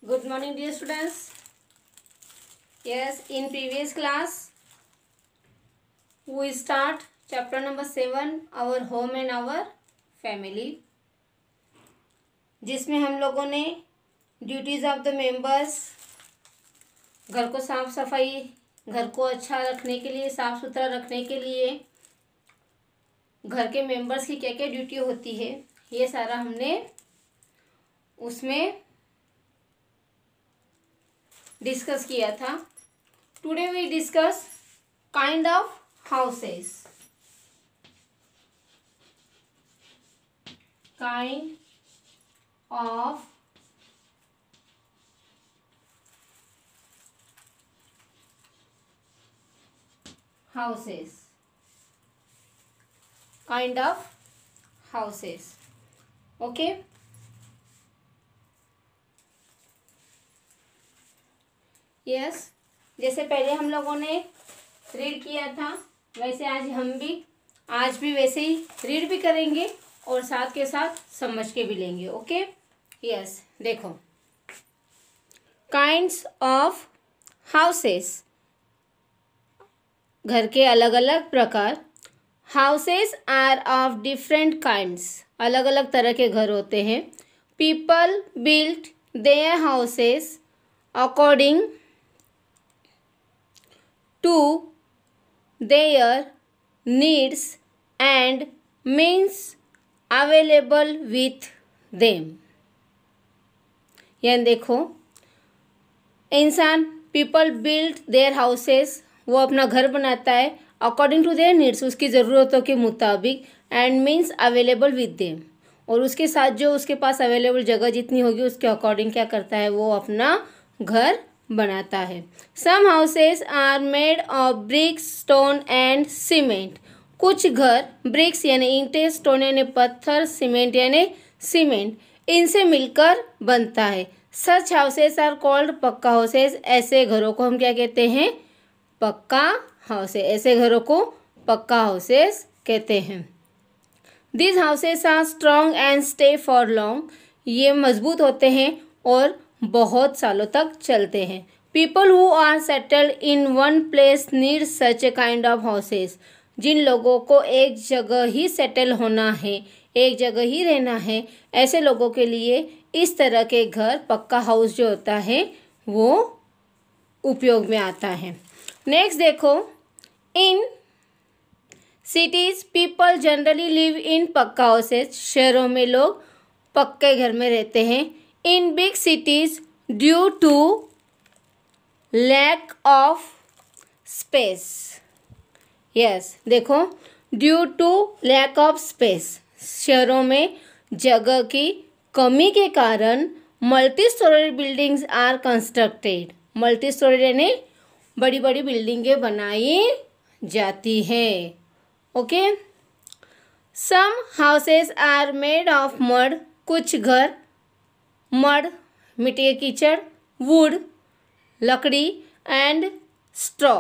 Good morning, dear students. Yes, in previous class, we start chapter number 7, our home and our family, जिसमें हम लोगों ने duties of the members, घर को साफ सफाई, घर को अच्छा रखने के लिए, साफ सुथरा रखने के लिए घर के मेंबर्स की क्या क्या ड्यूटी होती है, ये सारा हमने उसमें डिस्कस किया था. Today we discuss kind of houses. Kind of houses. Kind of houses. Okay. Yes. जैसे पहले हम लोगों ने रीड किया था वैसे आज भी वैसे ही रीड भी करेंगे और साथ के साथ समझ के भी लेंगे. ओके. यस. देखो, काइंड्स ऑफ हाउसेस, घर के अलग अलग प्रकार. Houses are of different kinds, अलग अलग तरह के घर होते हैं. People built their houses according to their needs and means available with them. यानी देखो, इंसान पीपल बिल्ट देयर हाउसेस, वो अपना घर बनाता है अकॉर्डिंग टू देयर नीड्स, उसकी ज़रूरतों के मुताबिक, and means available with them, और उसके साथ जो उसके पास अवेलेबल जगह जितनी होगी उसके अकॉर्डिंग क्या करता है, वो अपना घर बनाता है. Some houses are made of bricks, stone and cement. कुछ घर ब्रिक्स यानी ईंटें, स्टोन यानी पत्थर, सीमेंट यानी सीमेंट, इनसे मिलकर बनता है. सच हाउसेस आर कॉल्ड पक्का हाउसेस. ऐसे घरों को हम क्या कहते हैं? पक्का हाउसेस. ऐसे घरों को पक्का हाउसेस कहते हैं. This houses are strong and stay for long. ये मजबूत होते हैं और बहुत सालों तक चलते हैं. People who are settled in one place need such a kind of houses. जिन लोगों को एक जगह ही सेटल होना है, एक जगह ही रहना है, ऐसे लोगों के लिए इस तरह के घर, पक्का हाउस जो होता है, वो उपयोग में आता है. नेक्स्ट देखो, in cities people generally live in pucca houses. शहरों में लोग पक्के घर में रहते हैं. In big cities due to lack of space. Yes, देखो, due to lack of space, शहरों में जगह की कमी के कारण multi storeyed buildings are constructed. Multi storeyed यानी बड़ी बड़ी बिल्डिंगें बनाई जाती हैं. Okay. Some houses are made of mud. कुछ घर मड, मिट्टी के कीचड़, वुड, लकड़ी, एंड स्ट्रॉ,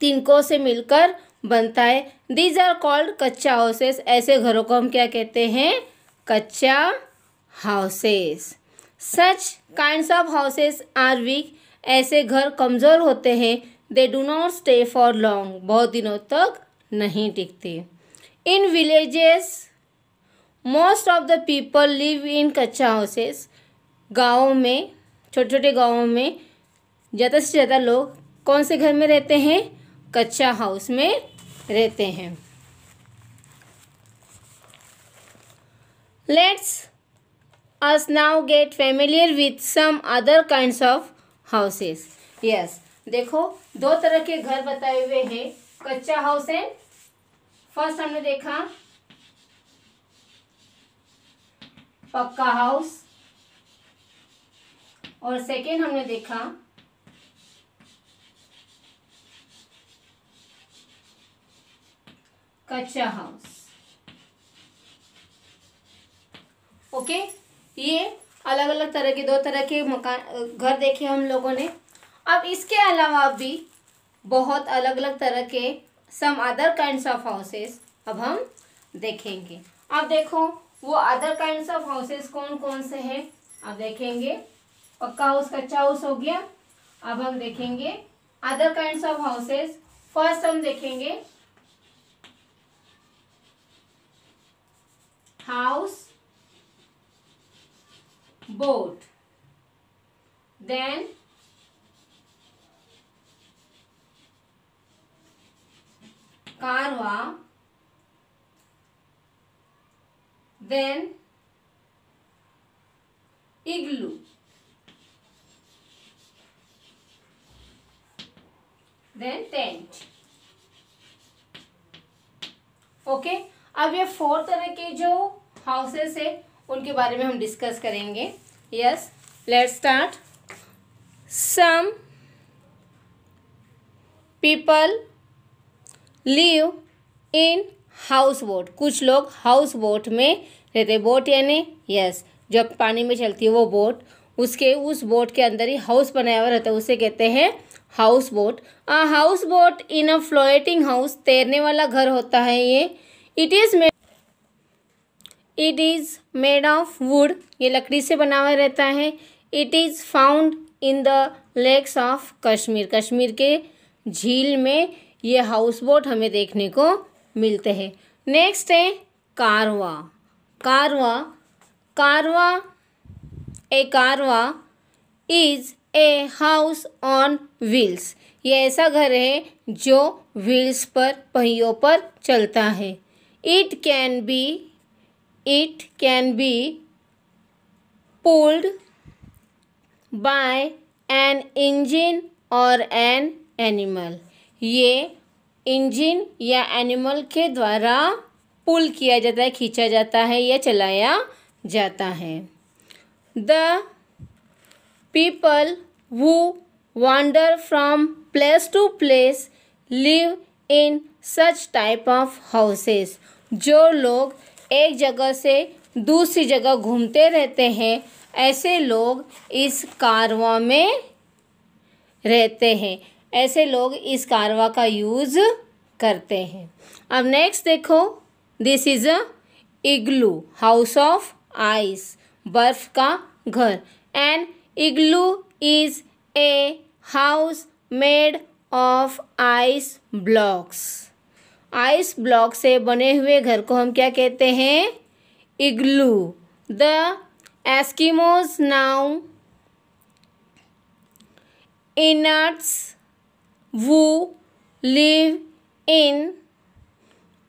तिनकों से मिलकर बनता है. These are called kutcha houses. ऐसे घरों को हम क्या कहते हैं? Kutcha houses. Such kinds of houses are weak. ऐसे घर कमज़ोर होते हैं. They do not stay for long. बहुत दिनों तक नहीं टिकते. In villages most of the people live in kutcha houses. गाँव में, छोटे छोटे गाँवों में ज़्यादा से ज़्यादा लोग कौन से घर में रहते हैं? कच्चा हाउस में रहते हैं. Let's us now get familiar with some other kinds of houses. Yes, देखो, दो तरह के घर बताए हुए हैं, कच्चा हाउस है. फर्स्ट हमने देखा पक्का हाउस, और सेकेंड हमने देखा कच्चा हाउस. ओके. ये अलग अलग तरह के, दो तरह के मकान, घर देखे हम लोगों ने. अब इसके अलावा भी बहुत अलग अलग तरह के some other kinds of houses अब हम देखेंगे. अब देखो, वो अदर काइंड्स ऑफ हाउसेस कौन कौन से हैं अब देखेंगे. पक्का हाउस, कच्चा हाउस हो गया। अब हम देखेंगे other kinds of houses. First हम देखेंगे हाउस बोट, देन कारवा, then igloo, then tent। Okay, अब ये 4 तरह के जो हाउसेस है उनके बारे में हम डिस्कस करेंगे। Yes, let's start. Some people live in houseboat, कुछ लोग हाउस बोट में रहते। बोट यानी यस, जब पानी में चलती है वो बोट, उस बोट के अंदर ही हाउस बनाया हुआ रहता है, उसे कहते हैं houseboat. Houseboat in a floating house, तैरने वाला घर होता है ये। It is made of wood, ये लकड़ी से बना हुआ रहता है। It is found in the lakes of Kashmir, Kashmir के झील में ये हाउस बोट हमें देखने को मिलते हैं। नेक्स्ट है कारवा। कारवा is a house on wheels, ये ऐसा घर है जो व्हील्स पर, पहियों पर चलता है। It can be pulled by an engine और एन एनिमल, ये इंजन या एनिमल के द्वारा पुल किया जाता है, खींचा जाता है या चलाया जाता है। The people who wander from place to place live in such type of houses, जो लोग एक जगह से दूसरी जगह घूमते रहते हैं, ऐसे लोग इस कारवां में रहते हैं, ऐसे लोग इस कारवां का यूज़ करते हैं। अब नेक्स्ट देखो, this is a igloo, house of ice, बर्फ का घर। And igloo is a house made of ice blocks, ice block से बने हुए घर को हम क्या कहते हैं? Igloo. The Eskimos now Inuits who live in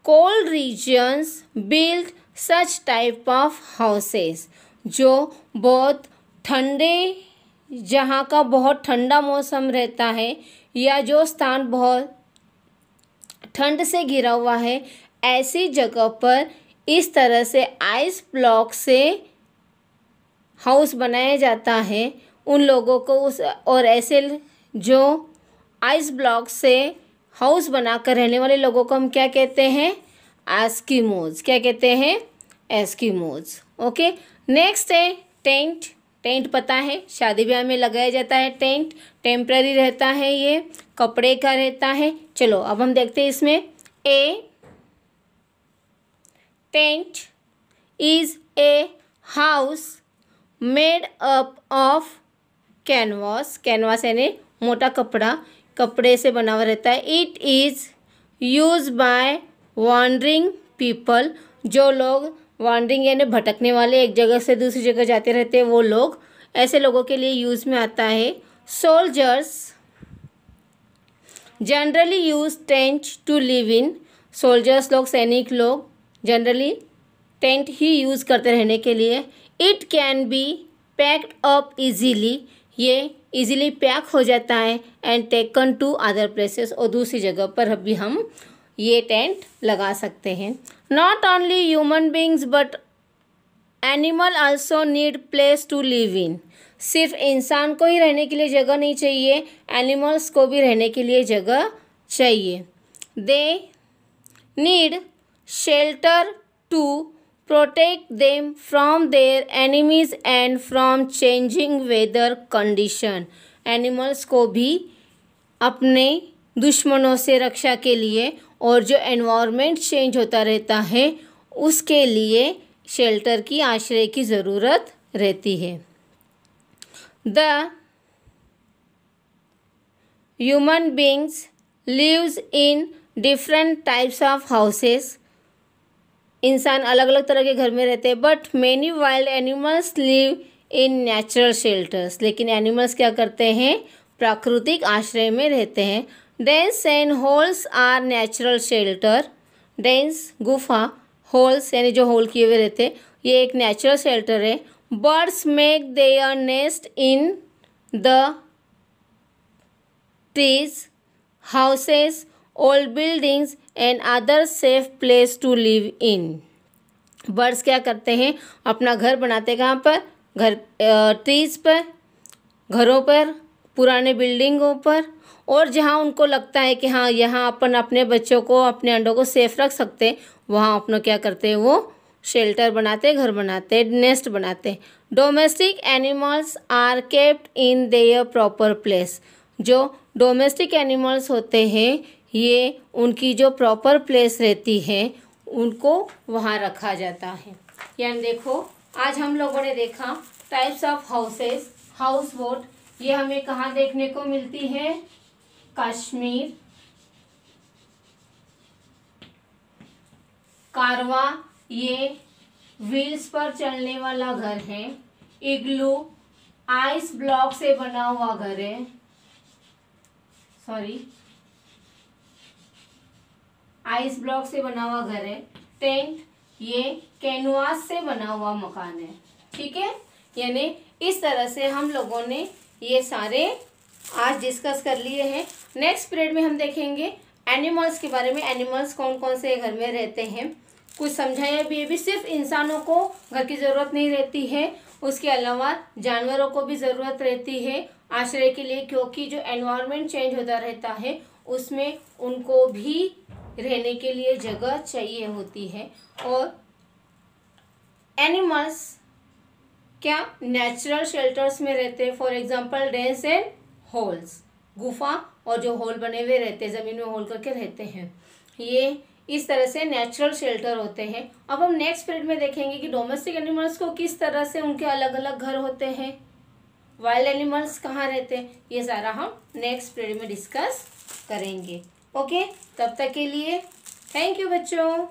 cold regions build such type of houses, जो बहुत ठंडे, जहाँ का बहुत ठंडा मौसम रहता है या जो स्थान बहुत ठंड से घिरा हुआ है, ऐसी जगह पर इस तरह से आइस ब्लॉक से हाउस बनाया जाता है। उन लोगों को और ऐसे जो आइस ब्लॉक से हाउस बनाकर रहने वाले लोगों को हम क्या कहते हैं? एस्किमोज। क्या कहते हैं? एस्किमोज। ओके, नेक्स्ट है टेंट। टेंट पता है, शादी ब्याह में लगाया जाता है टेंट, टेम्पररी रहता है, ये कपड़े का रहता है। चलो अब हम देखते हैं इसमें। A tent is a house made up of canvas, canvas यानी मोटा कपड़ा, कपड़े से बना हुआ रहता है। It is use by wandering people, जो लोग वॉन्डरिंग यानी भटकने वाले, एक जगह से दूसरी जगह जाते रहते हैं, वो लोग, ऐसे लोगों के लिए यूज़ में आता है। Soldiers generally use tent to live in, soldiers लोग, सैनिक लोग जनरली टेंट ही यूज़ करते रहने के लिए। It can be packed up easily, ये इजीली पैक हो जाता है। And taken to other places, और दूसरी जगह पर भी हम ये टेंट लगा सकते हैं। Not only human beings but animal also need place to live in, सिर्फ इंसान को ही रहने के लिए जगह नहीं चाहिए, एनिमल्स को भी रहने के लिए जगह चाहिए। They need shelter to protect them from their enemies and from changing weather condition, animals को भी अपने दुश्मनों से रक्षा के लिए और जो एनवायरनमेंट चेंज होता रहता है उसके लिए शेल्टर की, आश्रय की ज़रूरत रहती है। The human beings lives in different types of houses. इंसान अलग अलग तरह के घर में रहते हैं। But many wild animals live in natural shelters. लेकिन एनिमल्स क्या करते हैं, प्राकृतिक आश्रय में रहते हैं। Dens and holes are natural shelter. Dens गुफा, होल्स यानी जो होल किए हुए रहते हैं, ये एक नेचुरल शेल्टर है। Birds make their nest in the trees, houses, old buildings and other safe place to live in. Birds क्या करते हैं, अपना घर बनाते हैं कहाँ पर, घर ट्रीज पर, घरों पर, पुराने बिल्डिंगों पर, और जहाँ उनको लगता है कि हाँ यहाँ अपन अपने बच्चों को, अपने अंडों को सेफ रख सकते हैं, वहाँ अपना क्या करते हैं, वो शेल्टर बनाते, घर बनाते, नेस्ट बनाते। Domestic animals are kept in their proper place. जो डोमेस्टिक एनिमल्स होते हैं, ये उनकी जो प्रॉपर प्लेस रहती है, उनको वहाँ रखा जाता है। यानी देखो, आज हम लोगों ने देखा types of houses, house boat. ये हमें कहाँ देखने को मिलती है, कश्मीर। कारवा, ये व्हील्स पर चलने वाला घर है। इग्लू, आइस ब्लॉक से बना हुआ घर है। आइस ब्लॉक से बना हुआ घर है। टेंट, ये कैनवास से बना हुआ मकान है। ठीक है, यानी इस तरह से हम लोगों ने ये सारे आज डिस्कस कर लिए हैं। नेक्स्ट पीरियड में हम देखेंगे एनिमल्स के बारे में। एनिमल्स कौन कौन से घर में रहते हैं, कुछ समझाया भी। ये भी सिर्फ इंसानों को घर की ज़रूरत नहीं रहती है, उसके अलावा जानवरों को भी ज़रूरत रहती है आश्रय के लिए, क्योंकि जो एनवायरनमेंट चेंज होता रहता है उसमें उनको भी रहने के लिए जगह चाहिए होती है। और एनिमल्स क्या नेचुरल शेल्टर्स में रहते हैं, for example dense and holes, गुफा और जो होल बने हुए रहते हैं, ज़मीन में होल करके रहते हैं, ये इस तरह से नेचुरल शेल्टर होते हैं। अब हम नेक्स्ट पीरियड में देखेंगे कि डोमेस्टिक एनिमल्स को किस तरह से उनके अलग अलग घर होते हैं, वाइल्ड एनिमल्स कहाँ रहते हैं, ये सारा हम नेक्स्ट पीरियड में डिस्कस करेंगे। ओके, तब तक के लिए थैंक यू बच्चों।